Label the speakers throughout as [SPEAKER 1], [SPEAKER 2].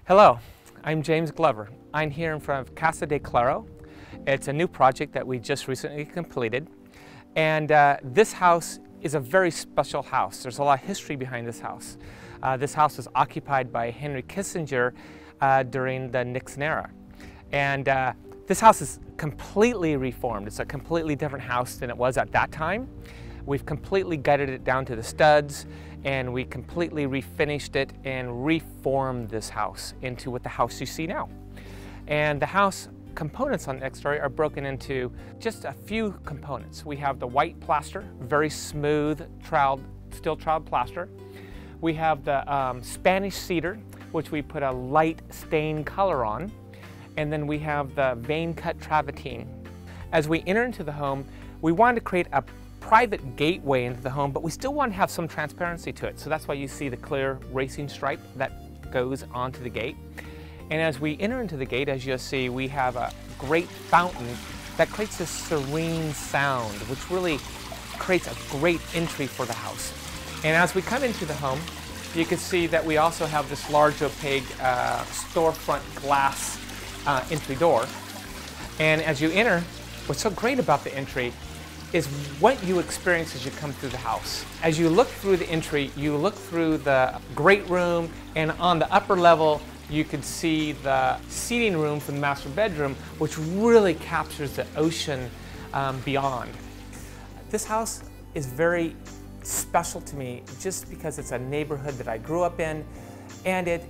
[SPEAKER 1] Hello, I'm James Glover. I'm here in front of Casa de Clairo. It's a new project that we just recently completed. And this house is a very special house. There's a lot of history behind this house. This house was occupied by Henry Kissinger during the Nixon era. And this house is completely reformed. It's a completely different house than it was at that time. We've completely gutted it down to the studs, and we completely refinished it and reformed this house into what the house you see now. And the house components on the exterior are broken into just a few components. We have the white plaster, very smooth steel troweled plaster. We have the Spanish cedar, which we put a light stain color on. And then we have the vein cut travertine. As we enter into the home, we wanted to create a private gateway into the home, but we still want to have some transparency to it. So that's why you see the clear racing stripe that goes onto the gate. And as we enter into the gate, as you'll see, we have a great fountain that creates this serene sound, which really creates a great entry for the house. And as we come into the home, you can see that we also have this large opaque storefront glass entry door. And as you enter, what's so great about the entry is what you experience as you come through the house. As you look through the entry, you look through the great room, and on the upper level, you could see the seating room from the master bedroom, which really captures the ocean beyond. This house is very special to me just because it's a neighborhood that I grew up in, and it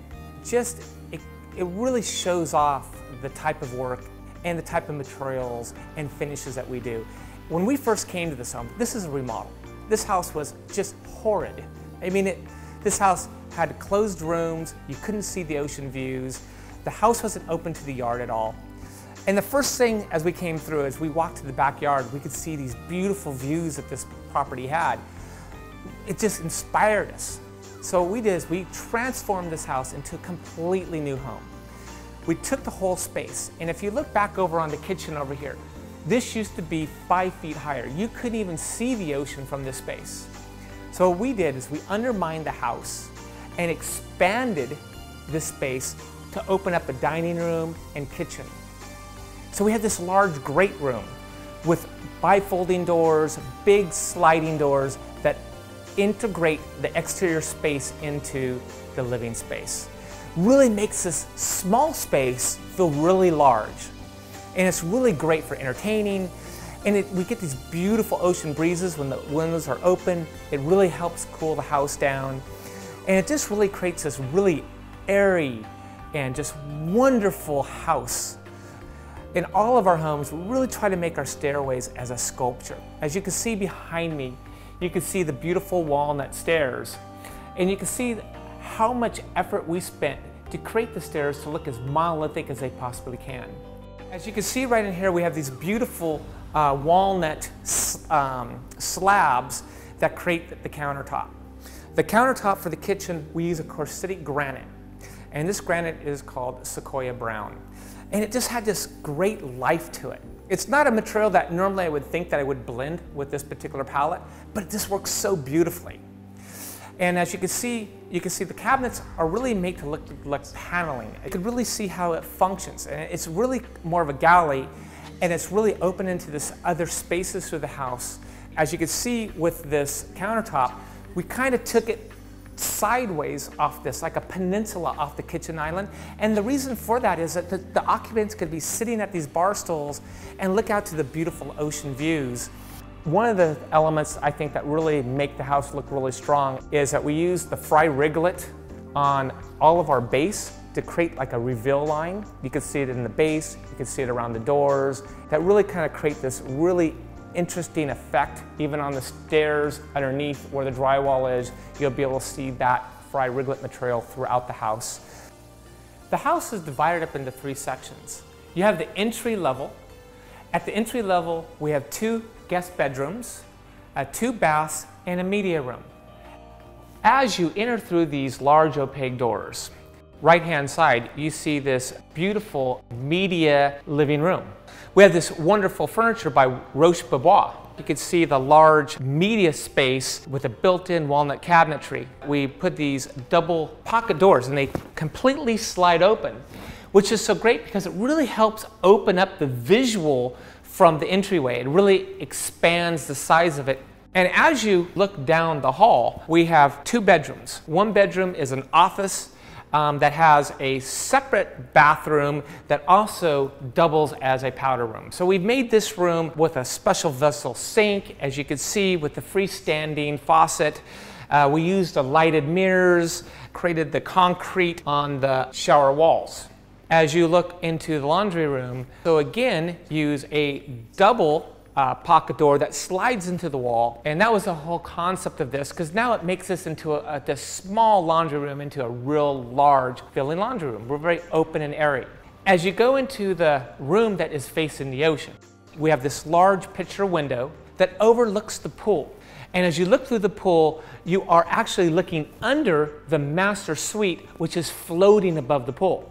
[SPEAKER 1] really shows off the type of work and the type of materials and finishes that we do. When we first came to this home, this is a remodel. This house was just horrid. I mean, this house had closed rooms, you couldn't see the ocean views, the house wasn't open to the yard at all. And the first thing as we came through, as we walked to the backyard, we could see these beautiful views that this property had. It just inspired us. So what we did is we transformed this house into a completely new home. We took the whole space, and if you look back over on the kitchen over here, this used to be 5 feet higher. You couldn't even see the ocean from this space. So what we did is we undermined the house and expanded this space to open up a dining room and kitchen. So we had this large great room with bifolding doors, big sliding doors that integrate the exterior space into the living space. Really makes this small space feel really large. And it's really great for entertaining. And we get these beautiful ocean breezes when the windows are open. It really helps cool the house down. And it just really creates this really airy and just wonderful house. In all of our homes, we really try to make our stairways as a sculpture. As you can see behind me, you can see the beautiful walnut stairs. And you can see how much effort we spent to create the stairs to look as monolithic as they possibly can. As you can see right in here, we have these beautiful walnut slabs that create the countertop. The countertop for the kitchen, we use a corsitic granite. And this granite is called Sequoia Brown. And it just had this great life to it. It's not a material that normally I would think that I would blend with this particular palette, but it just works so beautifully. And as you can see the cabinets are really made to look like paneling. You can really see how it functions. And it's really more of a galley, and it's really open into this other spaces through the house. As you can see with this countertop, we kind of took it sideways off this, like a peninsula off the kitchen island. And the reason for that is that the occupants could be sitting at these bar stools and look out to the beautiful ocean views. One of the elements I think that really make the house look really strong is that we use the fry riglet on all of our base to create like a reveal line. You can see it in the base, you can see it around the doors. That really kind of create this really interesting effect. Even on the stairs underneath where the drywall is, you'll be able to see that fry riglet material throughout the house. The house is divided up into 3 sections. You have the entry level. At the entry level, we have 2 guest bedrooms, 2 baths, and a media room. As you enter through these large opaque doors, right-hand side, you see this beautiful media living room. We have this wonderful furniture by Roche-Bobois. You can see the large media space with a built-in walnut cabinetry. We put these double pocket doors and they completely slide open, which is so great because it really helps open up the visual from the entryway. It really expands the size of it. And as you look down the hall, we have 2 bedrooms. One bedroom is an office that has a separate bathroom that also doubles as a powder room. So we've made this room with a special vessel sink, as you can see, with the freestanding faucet. We used the lighted mirrors, created the concrete on the shower walls. As you look into the laundry room, so again, use a double pocket door that slides into the wall, and that was the whole concept of this, because now it makes this into this small laundry room into a real large filling laundry room. We're very open and airy. As you go into the room that is facing the ocean, we have this large picture window that overlooks the pool. And as you look through the pool, you are actually looking under the master suite, which is floating above the pool.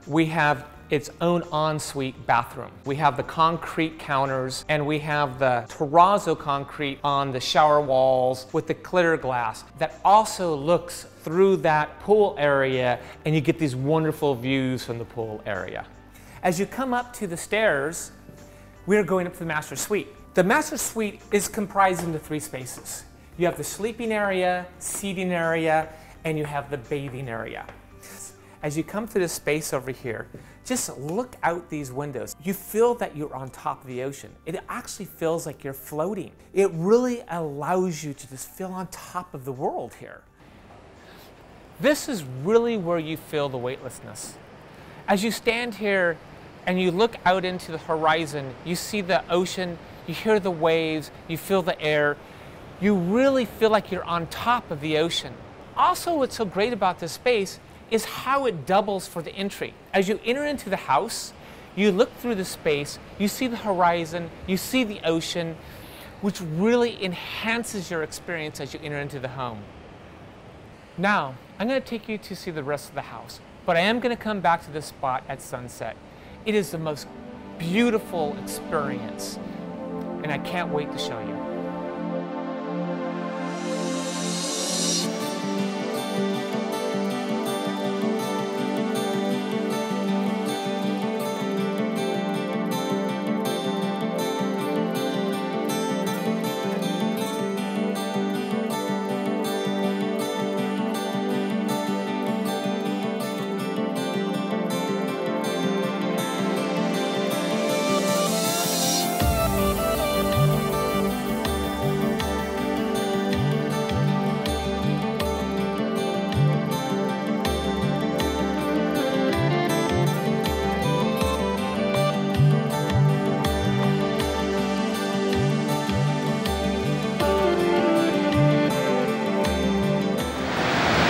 [SPEAKER 1] We have its own ensuite bathroom. We have the concrete counters, and we have the terrazzo concrete on the shower walls with the clear glass that also looks through that pool area, and you get these wonderful views from the pool area. As you come up to the stairs, we're going up to the master suite. The master suite is comprised into 3 spaces. You have the sleeping area, seating area, and you have the bathing area. As you come through this space over here, just look out these windows. You feel that you're on top of the ocean. It actually feels like you're floating. It really allows you to just feel on top of the world here. This is really where you feel the weightlessness. As you stand here and you look out into the horizon, you see the ocean, you hear the waves, you feel the air. You really feel like you're on top of the ocean. Also, what's so great about this space is how it doubles for the entry. As you enter into the house, you look through the space, you see the horizon, you see the ocean, which really enhances your experience as you enter into the home. Now, I'm going to take you to see the rest of the house, but I am going to come back to this spot at sunset. It is the most beautiful experience, and I can't wait to show you.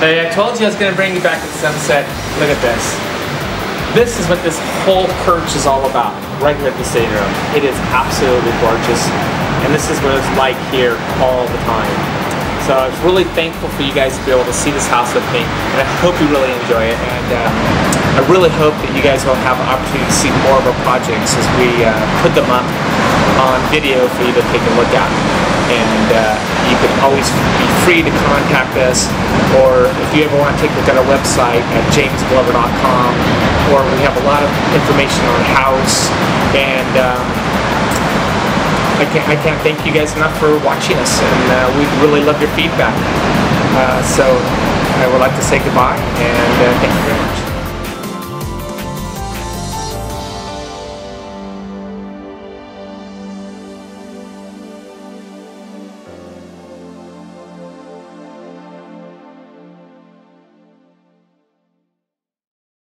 [SPEAKER 1] I told you I was going to bring you back at sunset. Look at this. This is what this whole perch is all about, right here at the stadium. It is absolutely gorgeous, and this is what it's like here all the time. So I was really thankful for you guys to be able to see this house with me, and I hope you really enjoy it. And I really hope that you guys will have an opportunity to see more of our projects as we put them up on video for you to take a look at. And you can always be free to contact us, or if you ever want to take a look at our website at jamesglover.com, or we have a lot of information on the house. And I can't thank you guys enough for watching us, and we really love your feedback. So I would like to say goodbye, and thank you very much.